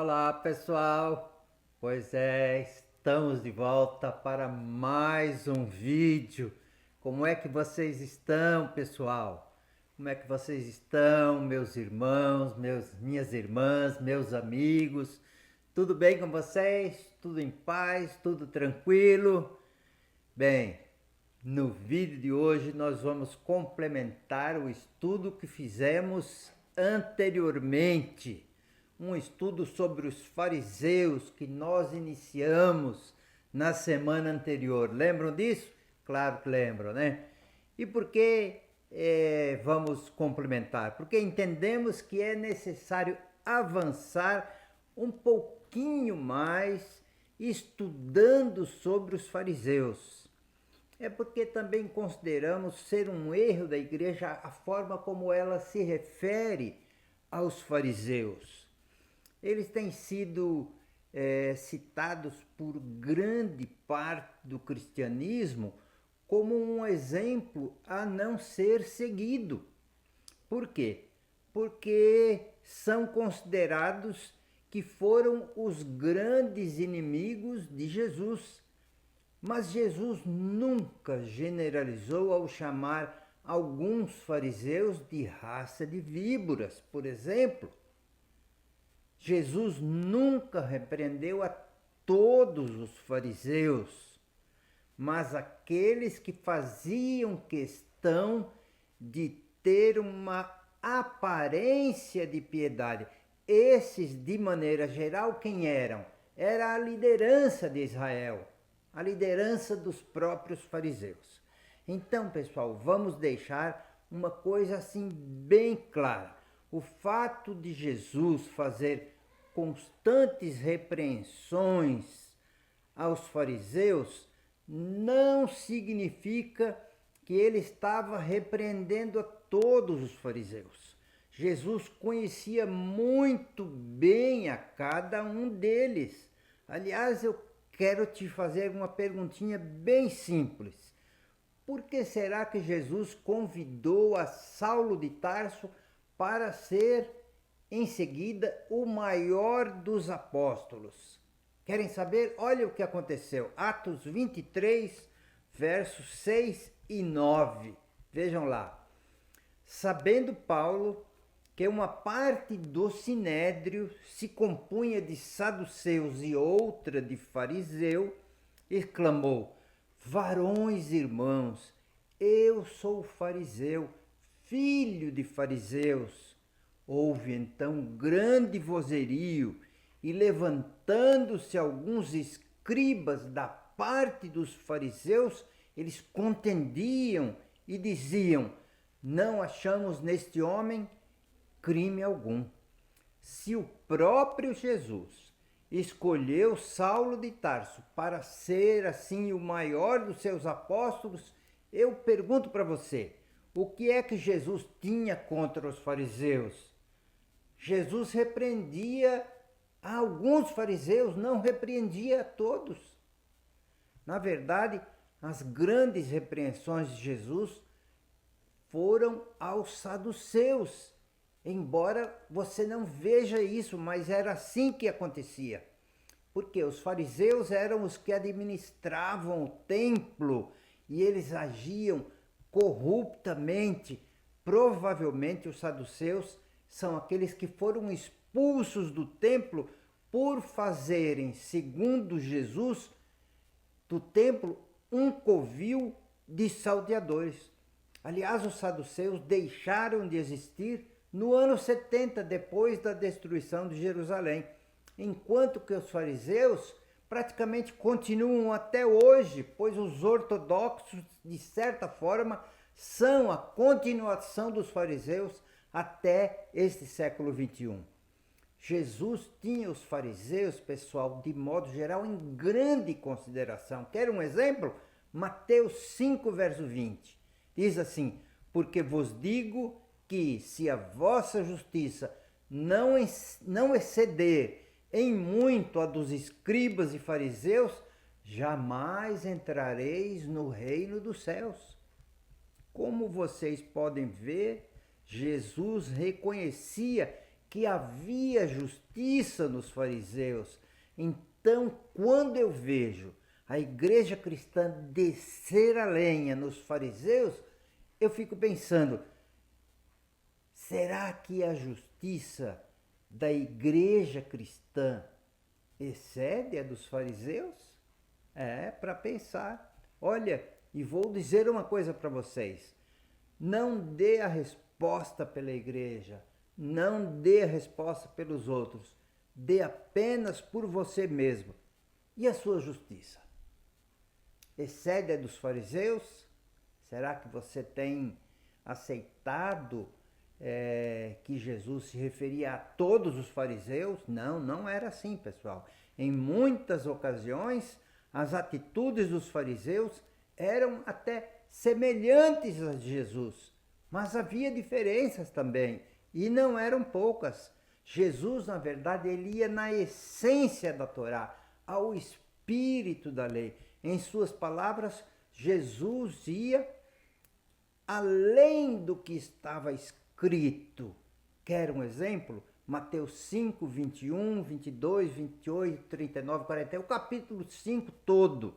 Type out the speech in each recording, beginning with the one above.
Olá, pessoal. Pois é, estamos de volta para mais um vídeo. Como é que vocês estão, pessoal? Como é que vocês estão, meus irmãos, minhas irmãs, meus amigos? Tudo bem com vocês? Tudo em paz? Tudo tranquilo? Bem, no vídeo de hoje nós vamos complementar o estudo que fizemos anteriormente. Um estudo sobre os fariseus que nós iniciamos na semana anterior. Lembram disso? Claro que lembram, né? E por que vamos complementar? Porque entendemos que é necessário avançar um pouquinho mais estudando sobre os fariseus. É porque também consideramos ser um erro da igreja a forma como ela se refere aos fariseus. Eles têm sido citados por grande parte do cristianismo como um exemplo a não ser seguido. Por quê? Porque são considerados que foram os grandes inimigos de Jesus. Mas Jesus nunca generalizou ao chamar alguns fariseus de raça de víboras, por exemplo. Jesus nunca repreendeu a todos os fariseus, mas aqueles que faziam questão de ter uma aparência de piedade. Esses, de maneira geral, quem eram? Era a liderança de Israel, a liderança dos próprios fariseus. Então, pessoal, vamos deixar uma coisa assim bem clara. O fato de Jesus fazer constantes repreensões aos fariseus não significa que ele estava repreendendo a todos os fariseus. Jesus conhecia muito bem a cada um deles. Aliás, eu quero te fazer uma perguntinha bem simples. Por que será que Jesus convidou a Saulo de Tarso para ser em seguida o maior dos apóstolos? Querem saber? Olha o que aconteceu. Atos 23, versos 6 e 9. Vejam lá. Sabendo Paulo que uma parte do sinédrio se compunha de saduceus e outra de fariseu, exclamou: varões irmãos, eu sou fariseu, filho de fariseus. Houve então grande vozerio, e levantando-se alguns escribas da parte dos fariseus, eles contendiam e diziam: não achamos neste homem crime algum. Se o próprio Jesus escolheu Saulo de Tarso para ser assim o maior dos seus apóstolos, eu pergunto para você, o que é que Jesus tinha contra os fariseus? Jesus repreendia a alguns fariseus, não repreendia a todos. Na verdade, as grandes repreensões de Jesus foram aos saduceus, embora você não veja isso, mas era assim que acontecia. Porque os fariseus eram os que administravam o templo e eles agiam corruptamente. Provavelmente os saduceus são aqueles que foram expulsos do templo por fazerem, segundo Jesus, do templo um covil de salteadores. Aliás, os saduceus deixaram de existir no ano 70, depois da destruição de Jerusalém, enquanto que os fariseus praticamente continuam até hoje, pois os ortodoxos, de certa forma, são a continuação dos fariseus até este século 21. Jesus tinha os fariseus, pessoal, de modo geral, em grande consideração. Quer um exemplo? Mateus 5, verso 20. Diz assim: porque vos digo que se a vossa justiça não exceder em muito a dos escribas e fariseus, jamais entrareis no reino dos céus. Como vocês podem ver, Jesus reconhecia que havia justiça nos fariseus. Então, quando eu vejo a igreja cristã descer a lenha nos fariseus, eu fico pensando, será que a justiça da igreja cristã excede a dos fariseus? É para pensar. Olha, e vou dizer uma coisa para vocês. Não dê a resposta pela igreja, não dê a resposta pelos outros, dê apenas por você mesmo. E a sua justiça? Excede a dos fariseus? Será que você tem aceitado que Jesus se referia a todos os fariseus? Não, não era assim, pessoal. Em muitas ocasiões, as atitudes dos fariseus eram até semelhantes às de Jesus, mas havia diferenças também, e não eram poucas. Jesus, na verdade, ele ia na essência da Torá, ao espírito da lei. Em suas palavras, Jesus ia além do que estava escrito. Quer um exemplo? Mateus 5, 21, 22, 28, 39, 40, o capítulo 5 todo.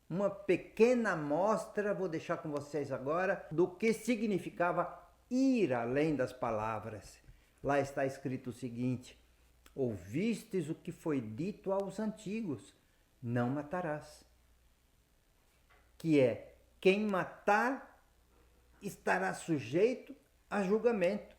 Uma pequena amostra, vou deixar com vocês agora, do que significava ir além das palavras. Lá está escrito o seguinte: ouvistes o que foi dito aos antigos, não matarás. Que é, quem matar estará sujeito a julgamento.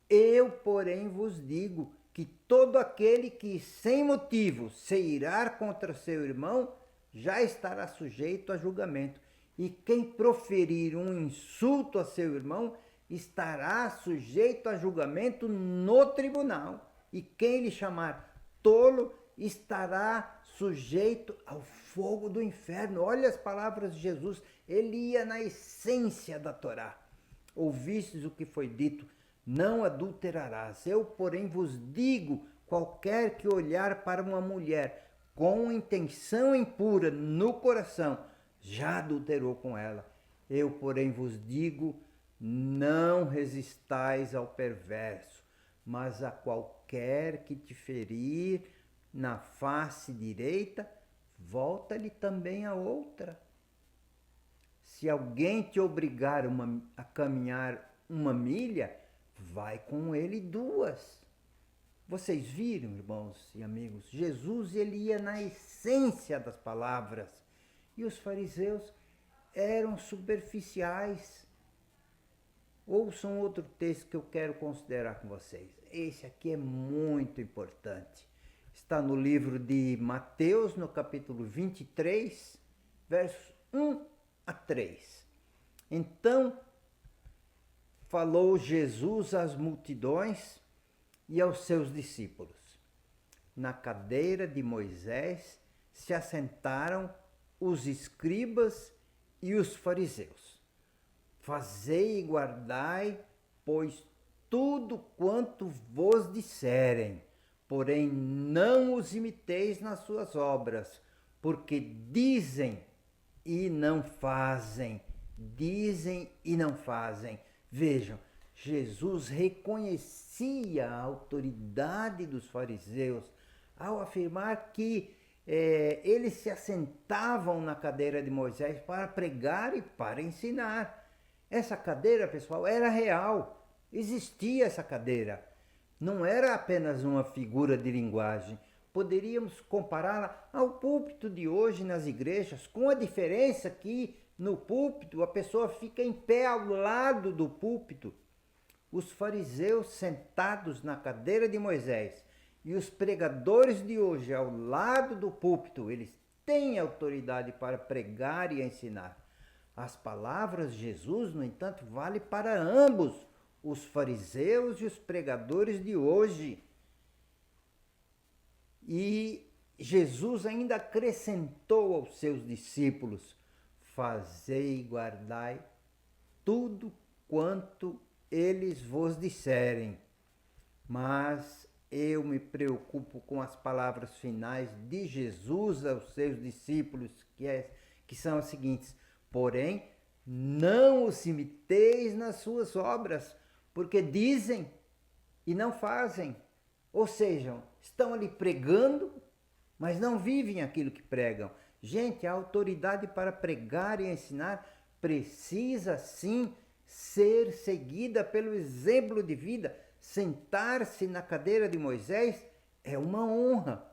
Eu, porém, vos digo que todo aquele que sem motivo se irar contra seu irmão já estará sujeito a julgamento. E quem proferir um insulto a seu irmão estará sujeito a julgamento no tribunal. E quem lhe chamar tolo estará sujeito ao fogo do inferno. Olha as palavras de Jesus, ele ia na essência da Torá. Ouvistes o que foi dito, não adulterarás. Eu, porém, vos digo, qualquer que olhar para uma mulher com intenção impura no coração, já adulterou com ela. Eu, porém, vos digo, não resistais ao perverso, mas a qualquer que te ferir na face direita, volta-lhe também a outra. Se alguém te obrigar a caminhar uma milha, vai com ele 2. Vocês viram, irmãos e amigos, Jesus ele ia na essência das palavras e os fariseus eram superficiais. Ouçam outro texto que eu quero considerar com vocês. Esse aqui é muito importante. Está no livro de Mateus, no capítulo 23, versos 1 a 3. Então, falou Jesus às multidões e aos seus discípulos. Na cadeira de Moisés se assentaram os escribas e os fariseus. Fazei e guardai, pois tudo quanto vos disserem, porém não os imiteis nas suas obras, porque dizem e não fazem, dizem e não fazem. Vejam, Jesus reconhecia a autoridade dos fariseus ao afirmar que eles se assentavam na cadeira de Moisés para pregar e para ensinar. Essa cadeira, pessoal, era real, existia essa cadeira. Não era apenas uma figura de linguagem. Poderíamos compará-la ao púlpito de hoje nas igrejas, com a diferença que no púlpito a pessoa fica em pé ao lado do púlpito. Os fariseus sentados na cadeira de Moisés e os pregadores de hoje ao lado do púlpito, eles têm autoridade para pregar e ensinar. As palavras de Jesus, no entanto, valem para ambos, os fariseus e os pregadores de hoje. E Jesus ainda acrescentou aos seus discípulos: fazei e guardai tudo quanto eles vos disserem. Mas eu me preocupo com as palavras finais de Jesus aos seus discípulos, que são as seguintes: porém, não os imiteis nas suas obras, porque dizem e não fazem. Ou seja, estão ali pregando, mas não vivem aquilo que pregam. Gente, a autoridade para pregar e ensinar precisa sim ser seguida pelo exemplo de vida. Sentar-se na cadeira de Moisés é uma honra,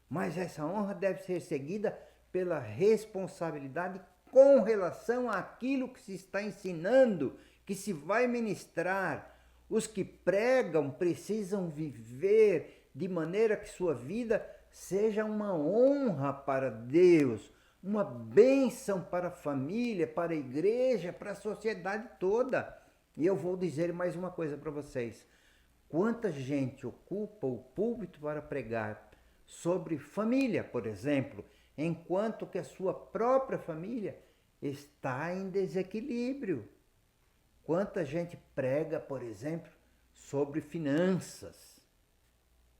mas essa honra deve ser seguida pela responsabilidade com relação àquilo que se está ensinando, que se vai ministrar. Os que pregam precisam viver de maneira que sua vida seja uma honra para Deus, uma bênção para a família, para a igreja, para a sociedade toda. E eu vou dizer mais uma coisa para vocês. Quanta gente ocupa o púlpito para pregar sobre família, por exemplo, enquanto que a sua própria família está em desequilíbrio. Quanta gente prega, por exemplo, sobre finanças.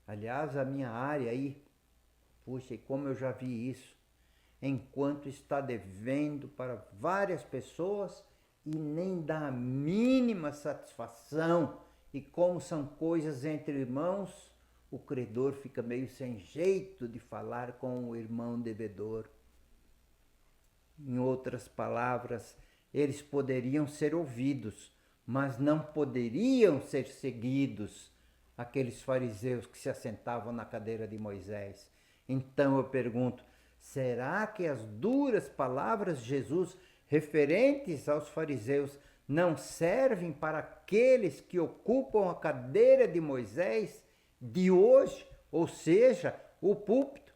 Aliás, a minha área aí, puxa, e como eu já vi isso, enquanto está devendo para várias pessoas e nem dá a mínima satisfação, e como são coisas entre irmãos, o credor fica meio sem jeito de falar com o irmão devedor. Em outras palavras, eles poderiam ser ouvidos, mas não poderiam ser seguidos, aqueles fariseus que se assentavam na cadeira de Moisés. Então eu pergunto, será que as duras palavras de Jesus referentes aos fariseus não servem para aqueles que ocupam a cadeira de Moisés de hoje, ou seja, o púlpito?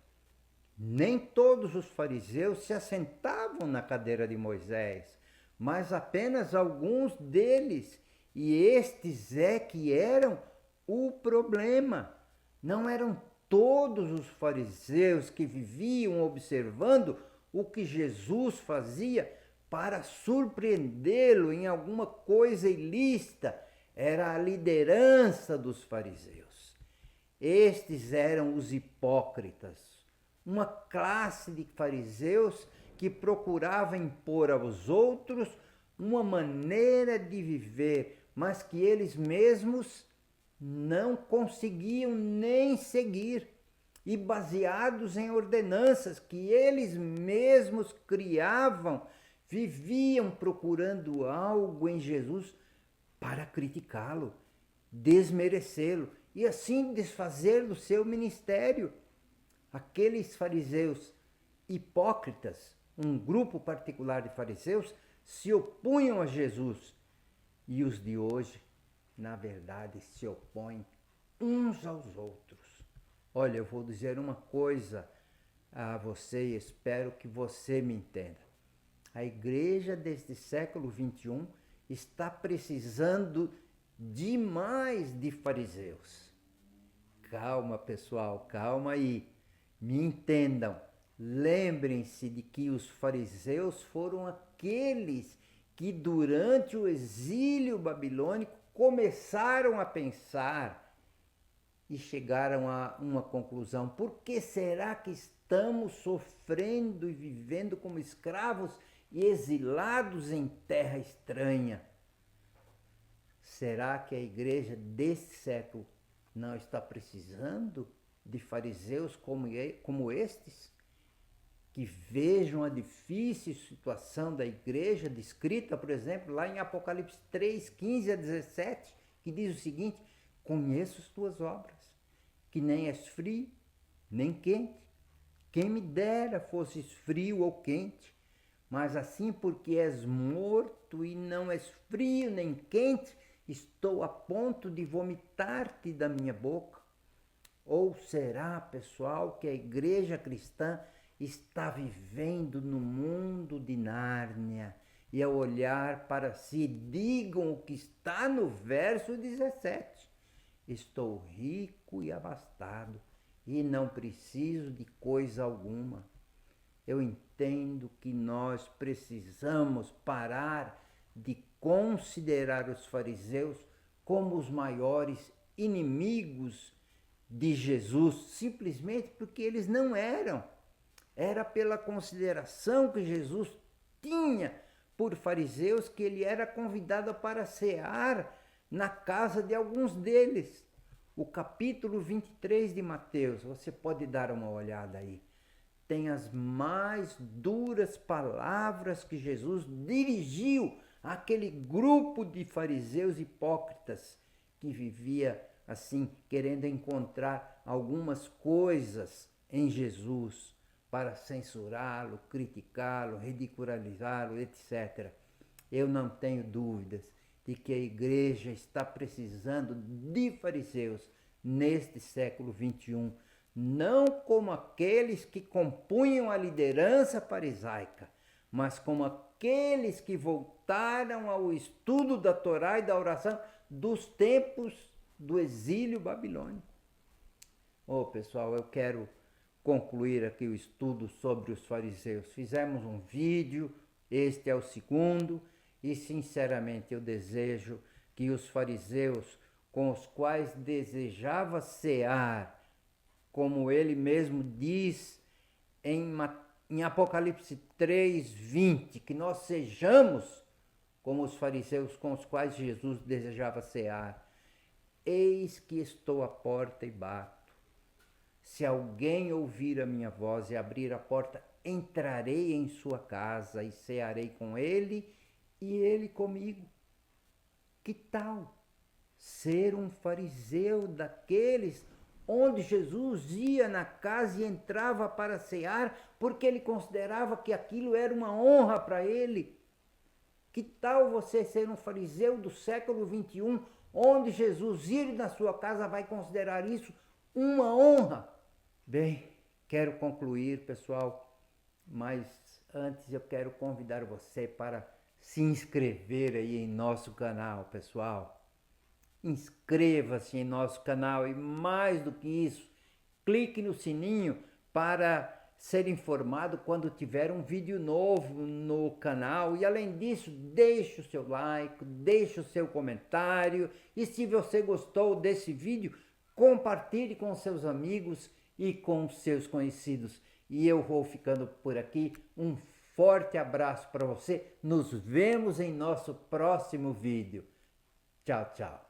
Nem todos os fariseus se assentavam na cadeira de Moisés, mas apenas alguns deles, e estes é que eram o problema. Não eram todos os fariseus que viviam observando o que Jesus fazia para surpreendê-lo em alguma coisa ilícita. Era a liderança dos fariseus. Estes eram os hipócritas, uma classe de fariseus que procurava impor aos outros uma maneira de viver, mas que eles mesmos não conseguiam nem seguir, e baseados em ordenanças que eles mesmos criavam, viviam procurando algo em Jesus para criticá-lo, desmerecê-lo e assim desfazer do seu ministério. Aqueles fariseus hipócritas, um grupo particular de fariseus, se opunham a Jesus, e os de hoje, na verdade, se opõem uns aos outros. Olha, eu vou dizer uma coisa a você e espero que você me entenda. A igreja deste século XXI está precisando demais de fariseus. Calma, pessoal, calma aí. Me entendam. Lembrem-se de que os fariseus foram aqueles que durante o exílio babilônico começaram a pensar e chegaram a uma conclusão. Por que será que estamos sofrendo e vivendo como escravos e exilados em terra estranha? Será que a igreja desse século não está precisando de fariseus como estes? Que vejam a difícil situação da igreja, descrita, por exemplo, lá em Apocalipse 3, 15 a 17, que diz o seguinte: conheço as tuas obras, que nem és frio, nem quente. Quem me dera fosses frio ou quente, mas assim porque és morto e não és frio nem quente, estou a ponto de vomitar-te da minha boca. Ou será, pessoal, que a igreja cristã está vivendo no mundo de Nárnia e ao olhar para si digam o que está no verso 17: estou rico e abastado e não preciso de coisa alguma. Eu entendo que nós precisamos parar de considerar os fariseus como os maiores inimigos de Jesus, simplesmente porque eles não eram. Era pela consideração que Jesus tinha por fariseus que ele era convidado para cear na casa de alguns deles. o capítulo 23 de Mateus, você pode dar uma olhada aí. Tem as mais duras palavras que Jesus dirigiu àquele grupo de fariseus hipócritas que vivia assim, querendo encontrar algumas coisas em Jesus para censurá-lo, criticá-lo, ridicularizá-lo, etc. Eu não tenho dúvidas de que a igreja está precisando de fariseus neste século XXI, não como aqueles que compunham a liderança farisaica, mas como aqueles que voltaram ao estudo da Torá e da oração dos tempos do exílio babilônico. Pessoal, eu quero concluir aqui o estudo sobre os fariseus. Fizemos um vídeo, este é o segundo, e sinceramente eu desejo que os fariseus com os quais desejava cear, como ele mesmo diz em Apocalipse 3:20, que nós sejamos como os fariseus com os quais Jesus desejava cear. Eis que estou à porta e bato. Se alguém ouvir a minha voz e abrir a porta, entrarei em sua casa e cearei com ele e ele comigo. Que tal ser um fariseu daqueles onde Jesus ia na casa e entrava para cear, porque ele considerava que aquilo era uma honra para ele? Que tal você ser um fariseu do século XXI, onde Jesus ir na sua casa vai considerar isso uma honra? Bem, quero concluir, pessoal, mas antes eu quero convidar você para se inscrever aí em nosso canal, pessoal. Inscreva-se em nosso canal e, mais do que isso, clique no sininho para ser informado quando tiver um vídeo novo no canal. E além disso, deixe o seu like, deixe o seu comentário e, se você gostou desse vídeo, compartilhe com seus amigos e com seus conhecidos. E eu vou ficando por aqui. Um forte abraço para você. Nos vemos em nosso próximo vídeo. Tchau, tchau.